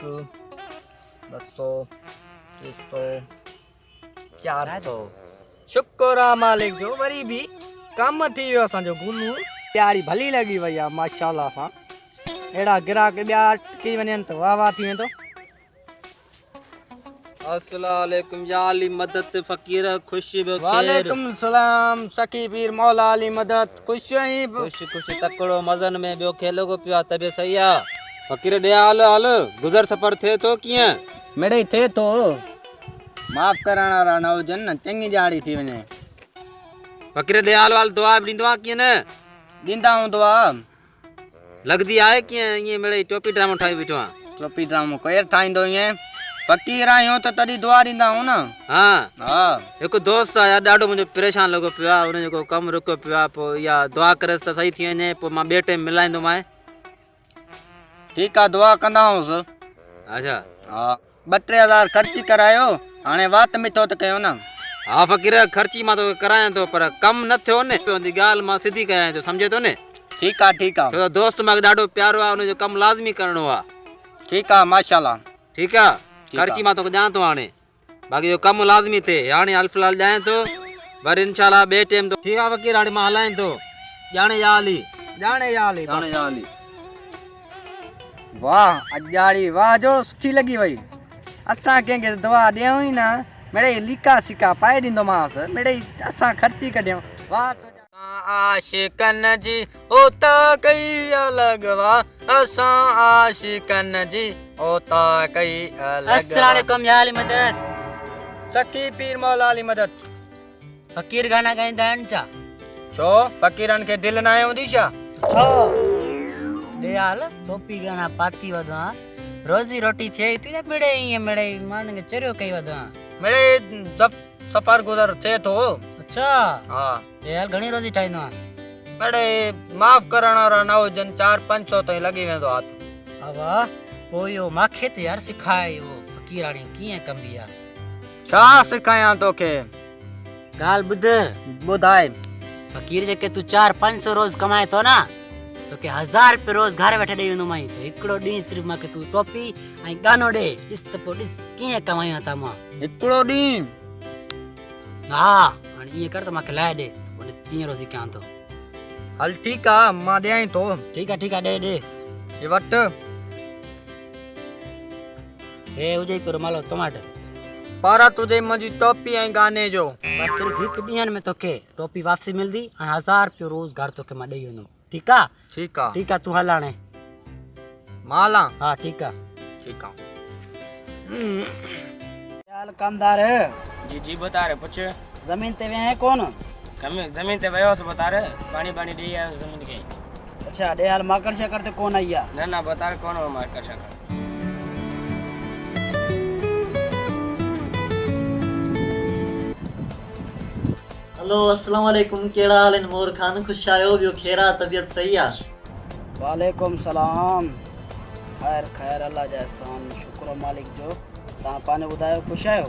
200 300 400 शुक्र आहे मालिक जो वरी भी कम थी वियो असांजो गुलू ॾियारी भली लॻी वई आहे माशाअल्लाह सां अहिड़ा गिराक ॿिया अटकी वञनि त वाह वाह थी वेंदो। अस्सलाम वालेकुम या अली मदद फकीर खुश बखैर। वालेकुम सलाम सखी पीर मौला अली मदद खुश ही खुश खुश तकड़ो मज़न में बियो खेलो को पिया तबे सही आ फकीर दे हाल हाल गुज़र सफ़र थे तो किया मिड़ई थे तो माफ़ करण वारा न हुजनि न चङी ॾियारी थी वञे। फकीर दे हाल हाल दुआ ॾींदो आ किया न ॾींदा हूंदो आहे लगदी आहे किया ये मिड़ई टोपी ड्रामो ठाही बीठो आ टोपी ड्रामो केरु ठाहींदो ईअं फ़कीर आहियूं त तॾहिं दुआ ॾींदा आहियूं न। हा हिकु दोस्त आहे यार ॾाढो मुंहिंजो परेशान लॻो पियो आहे उन जो कमु रुकियो पियो आहे पोइ इहा दुआ करेसि त सही थी वञे पोइ मां ॿिए टाइम मिलाईंदोमांइ। ठीकु आहे दुआ कंदा हुउसि। अच्छा हा 2-3 हज़ार ख़र्ची करायो हाणे वात मिठो त कयो न। हा फ़कीर ख़र्ची मां तोखे करायां थो पर कमु न थियो न पवंदी ॻाल्हि मां सिधी कयां थो सम्झे थो न। ठीकु आहे ठीकु आहे छो त दोस्त मूंखे ॾाढो प्यारो आहे उनजो कमु लाज़मी करिणो आहे। ठीकु आहे माशाअल्लाह ठीकु आहे ख़र्ची मां तोखे ॾियां थो हाणे बाक़ी इहो कमु लाज़मी थिए हाणे हाल फ़िलहाल ॾियां थो वरी इनशाला ॿिए टाइम तो ठीकु आहे फ़कीर हाणे मां हलायां थो ॼाणे या हली वाह अॼु ॾियारी वाह जो सुठी लॻी वई। असां कंहिंखे दुआ ॾियूं ई न मिड़ई लिका सिका पाए ॾींदोमांसि मिड़ई असां ख़र्ची कढियूं वाह आशिकन जी होता कई अलग वाह असां आशिकन जी होता कई अलग। अस्सलाम वालेकुम या अली मदद सखी पीर मौला अली मदद फकीर गाना गाईंदा आहिनि छा? छो फ़कीरनि खे दिलि न हूंदी छा? छो ॾे हाल टोपी गाना पाती वधो आ रोज़ी रोटी थिए थी त मिड़े ईअं मिड़े मान खे चरियो कई वधो आ मिड़ई सफ़र गुज़र थिए थो। अच्छा हा ॾे हाल घणी रोज़ी ठाहींदो आ मिड़ई माफ़ करण वारा न हुजनि 400-500 ताईं लॻी वेंदो हथ। हा वाह पोइ इहो मूंखे त यार सिखाए इहो फ़कीर हाणे कीअं कबी आहे छा सिखायां तोखे ॻाल्हि ॿुधाए फ़कीर जेके तूं 400-500 रोज़ कमाए थो न तोखे 1000 रुपया रोज़ घर वेठे ॾेई वेंदोमांइ हिकिड़ो ॾींहुं सिर्फ़ु मूंखे तूं टोपी ऐं गानो ॾे ॾिस त पोइ ॾिस कीअं कमायूं था मां हिकिड़ो ॾींहुं। हा हाणे ईअं कर त मूंखे लाइ ॾे पोइ ॾिस कीअं रोज़ी कयां थो। हल ठीकु आहे मां ॾियां थो। ठीकु आहे ॾे हे वटि हे हुजे पियो मालो टमाटर पारा तुंहिंजे मुंहिंजी टोपी ऐं गाने जो बस सिर्फ़ु हिकु ॾींहंनि में तोखे टोपी वापसी मिलंदी ऐं 1000 रुपया रोज़ घर तोखे मां ॾेई वेंदुमि ठीकु आहे ठीकु आहे तूं हल हाणे मां हलां। हा ठीकु आहे ठीकु आहे हाल कमदार जी बता रहे पूछ ज़मीन ते विया है कौन जमीन ते वयो से बता रहे पानी पानी दी है जमीन के। अच्छा ॾे हाल माकड़ शकड़ ते कौन आई आहे ना बता रहे कौन हो मार कर सका। हेलो अस्सलाम वालेकुम केड़ा हाल इन मोर खान खुश आयो बियो खेरा तबीयत सही आ वालेकुम सलाम खैर अल्लाह जा एहसान शुक्र मालिक जो तव्हां पाने ॿुधायो खुश आहियो?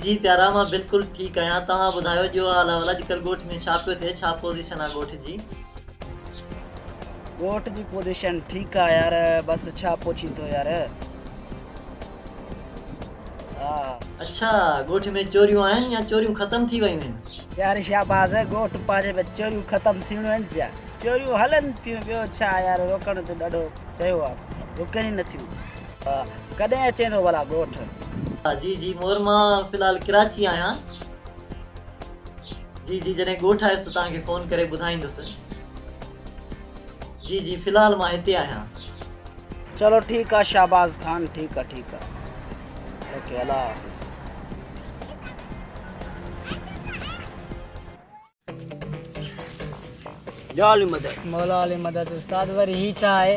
जी प्यारा मां बिल्कुल ठीक आहियां तव्हां ॿुधायो जो हाल अॼुकल्ह ॻोठ में छा पियो थिए छा पोज़ीशन आहे ॻोठ जी पोजीशन ठीक आहे यार बस छा पोची तो यार। अच्छा ॻोठ में चोरियूं आहिनि या चोरियूं ख़त्म थी वयूं आहिनि? यार शाबाज़ ॻोठ पाजे में चोरियूं ख़त्म थियूं आहिनि छा चोरियूं हलनि थियूं ॿियो छा यार रोकण त ॾाढो चयो आहे रुकनि ई नथियूं कॾहिं अचे थो भला ॻोठ? जी मोर मां फ़िलहाल कराची आहियां जी जॾहिं ॻोठ आयुसि त तव्हांखे फ़ोन करे ॿुधाईंदुसि। जी फ़िलहाल मां हिते आहियां। चलो ठीक है शाहबाज खान ठीक है ओके अल्लाह हाफिज़। जाली मदद मौला अली मदद उस्ताद वरी ही छा आहे?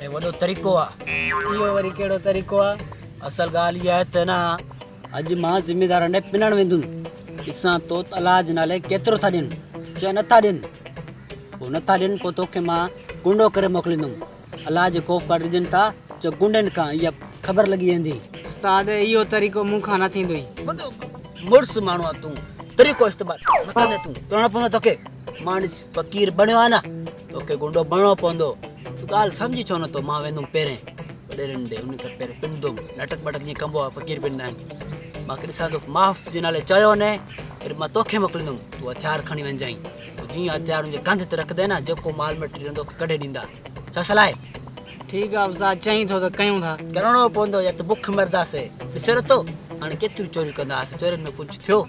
ए वॾो तरीक़ो आहे इहो वरी कहिड़ो तरीक़ो आहे? असल ॻाल्हि इहा आहे त न अॼु मां ज़िमेदार ने पिनण वेंदुमि ॾिसां तो अलाज नाले केतिरो था ॾियनि चए नथा ॾियनि पोइ नथा ॾियनि पोइ तोखे मां गुंडो करे मोकिलींदुमि अलाज ख़ौफ़ काड ॾिजनि था जो गुंडनि खां इहा ख़बर लॻी वेंदी। उस्ताद इहो तरीक़ो मूंखां न थींदो ई मुड़ुसु माण्हू आहे तूं तरीक़ो इस्तेमालु न कंदे तूं करिणो पवंदो तोखे मां ॾिस फ़कीर बणियो आहे न तोखे गुंडो बणिणो पवंदो तूं ॻाल्हि सम्झी छो नथो मां वेंदुमि पहिरें ॾेरनि ॾे उन खे पहिरियों पिनदुमि नाटक वाटक जीअं कबो आहे फ़क़ीर पिनंदा आहिनि मां ॾिसां थो माफ़ जे नाले चयो न वरी मां तोखे मोकिलींदुमि तूं हथियार खणी वञजांइ जीअं हथियार हुनजे कंध ते रखंदे न जेको माल मटेरियल हूंदो कढे ॾींदा छा सलाह आहे ठीकु आहे उस्ताद चई थो त कयूं था करिणो पवंदो या त बुख मरदासीं ॾिसे नथो हाणे केतिरियूं चोरियूं कंदा हुआसीं चोरियुनि में कुझु थियो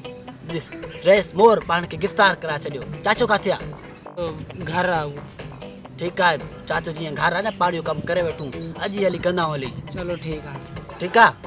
ॾिस ड्रेस मोर पाण खे गिरफ़्तार कराए छॾियो चाचो किथे आहे घर आहे उहो ठीकु आहे चाचो जीअं घर आहे न पाड़ियो कमु करे वेठूं अॼु ई हली कंदा हली चलो ठीकु आहे ठीकु आहे